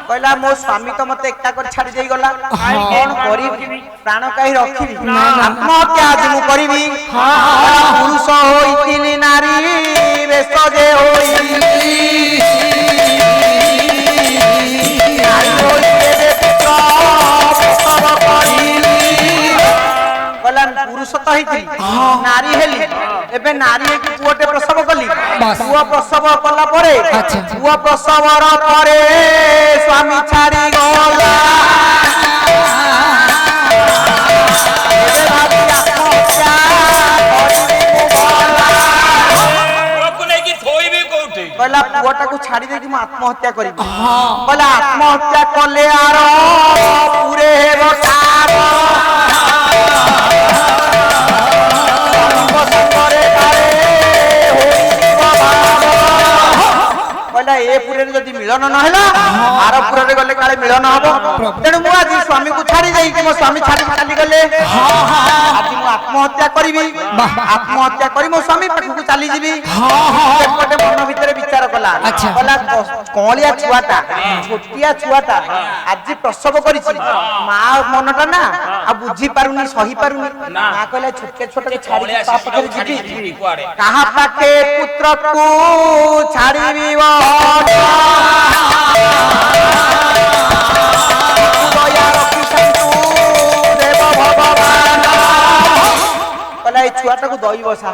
कहला मो स्वामी तो मते एकटा कर छाड़ी देई गला कोन करी प्राण कहि रखिबी आत्महत्या आज मु करिबी पुरुष होइतिली नारी बेस जे होई नारी होइते पुत्र प्रसव करिली कहला पुरुष तो होइतिली नारी हेली एबे नारी एक पुओटे प्रसव कली पुओ प्रसव कला परे पुओ प्रसवर परे स्वामी छाड़ी गला एबे भाभी आत्महत्या करिबी गला पुओ को लेकी थोइबी कोठे कहला पुओटा को छाड़ी दे कि म आत्महत्या करिबी कहला आत्महत्या कले आर पूरे हेबो सार कहला ए पुरे जदि मिलन न हैला आर पुरे गले काले मिलन हबो तेनु मु आज स्वामी को छाड़ी देई कि मो स्वामी छाड़ी चली गले आज मु आत्महत्या करिबी आत्महत्या करी मो स्वामी पाखु को चली जीबी एपटे मन भीतर विचार कला कहला कोलिया छुआटा छोटिया छुआटा आज प्रसव करिछि मा मनटा ना आ बुझी पारुनी सही पारुनी मा कहला छोटे छोटे छाड़ी पाप कर जीबी कहा पाके पुत्र को छाड़ीबी दया रखिसंतु देव भगवान कहला ए छुआटा को दई बसा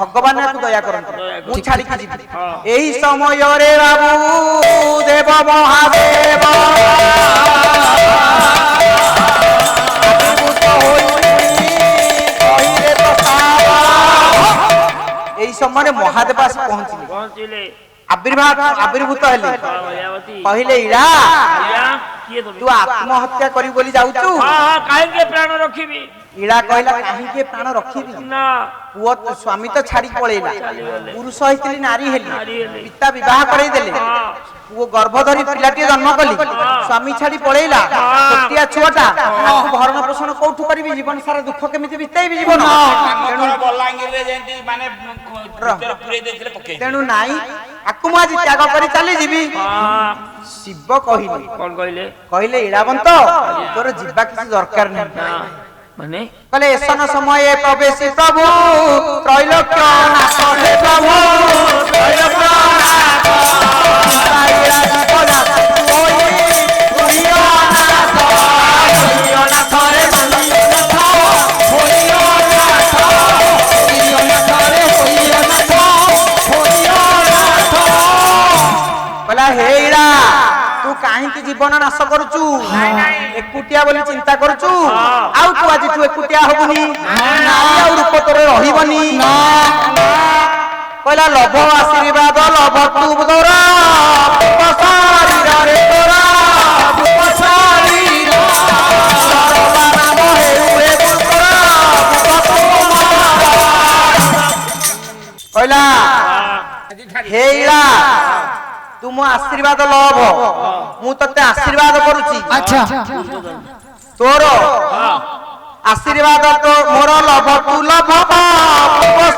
भगवान को दया करंत मु छाड़ी के जीबी एही समय रे बाबू देव महादेव एही समय महादेव आसी पहुंचिले आविर्भूत हेले कहले इरा तू आत्महत्या करी बोली जाउचू काहे के प्राण रखिबी इड़ा कहला काहे के प्राण रखिबी ना पुओ तो स्वामी तो छाड़ी पळेला पुरुष होइतिली नारी हेली पिता विवाह करई देले पुओ गर्भधरी पिलाटी जन्म कली स्वामी छाड़ी पळेला छोटिया छुआटा आकु भरण पोषण कोठु करबी जीवन सारा दुख केमिति बिताइबी जीवन तेनु बलांगीर रे जेंती माने भीतर पुरे देथिले पके तेनु नाई आकु मु आज त्याग करी चली जीवी शिव कहिले कोन कहले कहले इड़ावंत तोर जीवा किसी दरकार नहीं माने कहले एसन समय प्रवेशी प्रभु त्रैलोक्य नाथ हे प्रभु त्रैलोक्य नाथ साईरा जीवनाथ ओई दुर्योनाथ दुर्योनाथ रे दुर्योनाथ दुर्योनाथ दुर्योनाथ रे दुर्योनाथ दुर्योनाथ कहला हेरा तू काहे की जीवन नाश करूचू एकुटिया बोली चिंता करूचू आउ तू आज तू एकुटिया होबुनी नारी आउ रूप तोरे रहिबनी कहला लोभ आशीर्वाद लोभ तू तोरा शरीर रे तोरा शरीर नाम हेउए तोरा कहला हेरा तू मो आशीर्वाद लोभ मु तते आशीर्वाद करूची अच्छा तोर आशीर्वाद तो मोर लोभ तू लोभ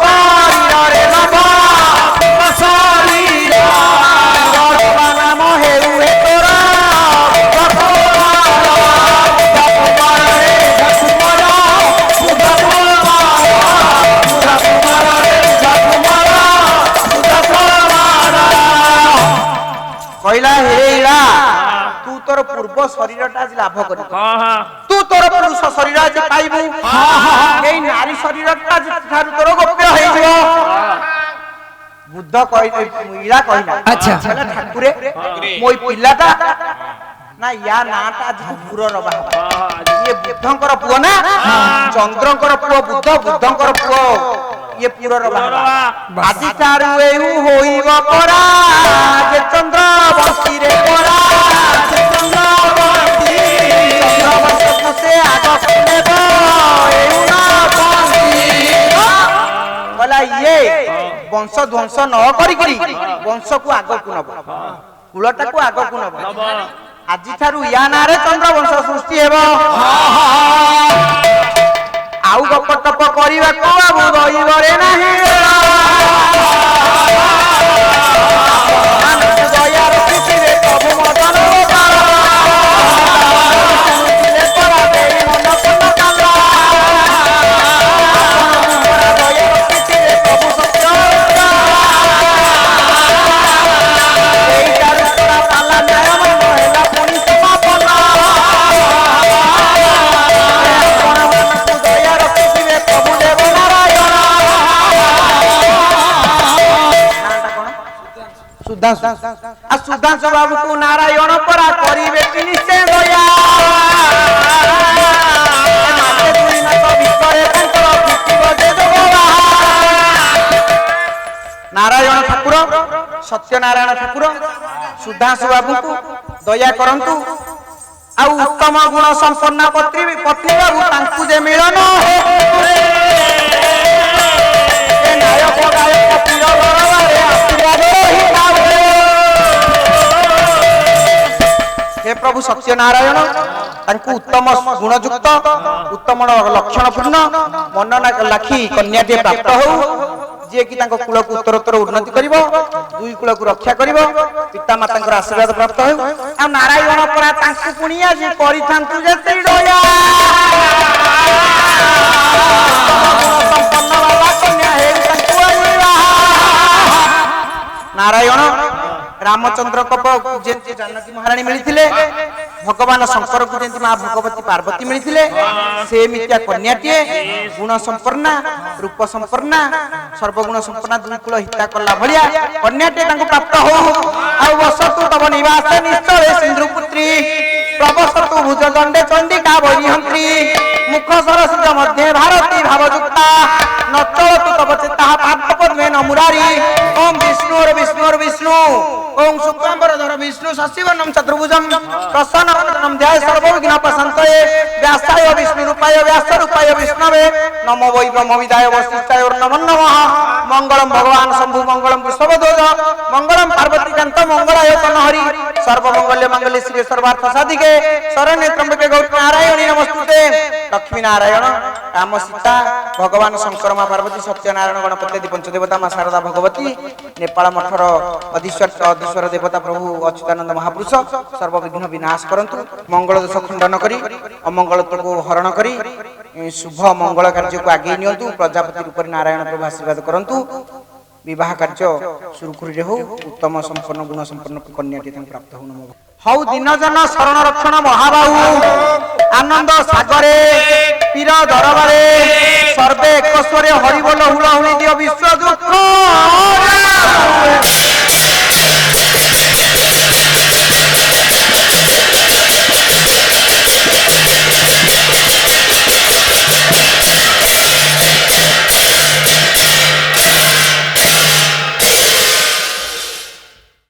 शरीर रे लोभ शरीर नाम हेउए तोरा कहला हेरा तू तोर पूर्व शरीरटा आज लाभ करी तू तोर पुरुष शरीर आज पाइबू एई नारी शरीरटा थारु तोर गोप्य होई जिवो बुद्ध कहले इरा कहला अच्छा कहला ठाकुरे मोई पिल्लाटा ना या नाटा आज पुर रबा ये बुद्धंकर पुओ ना चंद्रंकर पुओ बुद्ध बुद्धंकर पुओ ये पुर रबा आदि तारु एउ होइबो परा जे चंद्र बंशी रे परा चंद्र बंशी से आग नेबो एउ ना बंशी कहला ये वंश ध्वंस न करी वंश को आग को नबो कुलटा को आग को नबो आज थारु या नारे चंद्र वंश सृष्टि हेबो आउ गप टप करिबा को बाबू रहिबरे नाही दया रखिथिबे प्रभु मदन ସୁଧାଂଶୁ ଆଉ ସୁଧାଂଶୁ ବାବୁକୁ ନାରାୟଣ ପରା କରିବେ କି ନିଶ୍ଚୟ ଦୟା ମାସେ ଦୁଇ ମାସ ଭିତରେ ତାଙ୍କର ଫୁଟିବ ଯେ ଯୋଗବା। ନାରାୟଣ ଠାକୁର ସତ୍ୟନାରାୟଣ ଠାକୁର ସୁଧାଂଶୁ ବାବୁଙ୍କୁ ଦୟା କରନ୍ତୁ ଆଉ ଉତ୍ତମ ଗୁଣ ସମ୍ପନ୍ନ ପତ୍ନୀ ବାବୁ ତାଙ୍କୁ ଯେ ମିଳନ ନାୟକ ଗାୟକ ପ୍ରିୟ ଗୌରବରେ ଆଶୀର୍ବାଦ ରହିଥାଉ। हे प्रभु सत्यनारायण तांकु उत्तम गुणयुक्त उत्तम लक्षणपूर्ण मन लाखी कन्याटे प्राप्त हो जे कि तांको कुल को उत्तरोत्तर उन्नति करिवो दुई कुल को रक्षा करिवो पिता मातांकर आशीर्वाद प्राप्त हो आ नारायण परा तांकु पुनिया जे करिथांतु जेते दया संपन्न बाबा कन्या हे तांकु आईवा। नारायण रामचंद्र को जेते जानकी महारानी मिलिथिले भगवान शंकर को जेंति मां भगवती पार्वती मिलिथिले से मित्या कन्याटिए गुण संपन्ना रूप संपन्ना सर्वगुण संपन्ना दुई कुल हिता कला भलिया कन्याटे तांको प्राप्त हो आ वसतु तब निवास निश्चय सिंधुपुत्री प्रवसतु भुजदंडे चंडिका वैरिहंत्री मुख सरसिज मध्ये भारती भावयुक्ता नचलतु तब चित्ता पादपद्मे न मुरारी ओम विष्णुर विष्णु ओम शुक्लांबरधर विष्णु शशिवर्णं चतुर्भुजं प्रसन्नवदनं ध्याय सर्वविघ्नोपशान्तये व्यासाय विष्णुरूपाय व्यासरूपाय विष्णवे नमो वै ब्रह्मविदाय वसिष्ठाय नमो नमः। मंगलम भगवान शंभु मंगलम विश्वध्वज मंगलम पार्वतीकांत मंगलाय तनहरि सर्वमंगल्य मंगले श्री सर्वार्थ साधिके शरण्ये त्र्यंबके गौरी नारायणी नमस्तुते। लक्ष्मी नारायण राम सीता भगवान शंकर मां पार्वती सत्यनारायण गणपति आदि पंचदेवता मां शारदा भगवती नेपाल मठर अधीश्वर देवता प्रभु अच्युतानंद महापुरुष सर्वविघ्न विनाश करंतु मंगल दोष खंडन करी अमंगल को हरण करी शुभ मंगल कार्य को आगे नियंतु प्रजापति रूप नारायण प्रभु आशीर्वाद करंतु विवाह कार्य सुरखुरी हो उत्तम संपन्न गुण संपन्न कन्याटी प्राप्त हो नमो हौ दिन जन शरण रक्षण महाबाहु आनंद सागरे पीर दरबारे सर्वे एक स्वर हरिबोल हुलहुली दियो विश्व दुख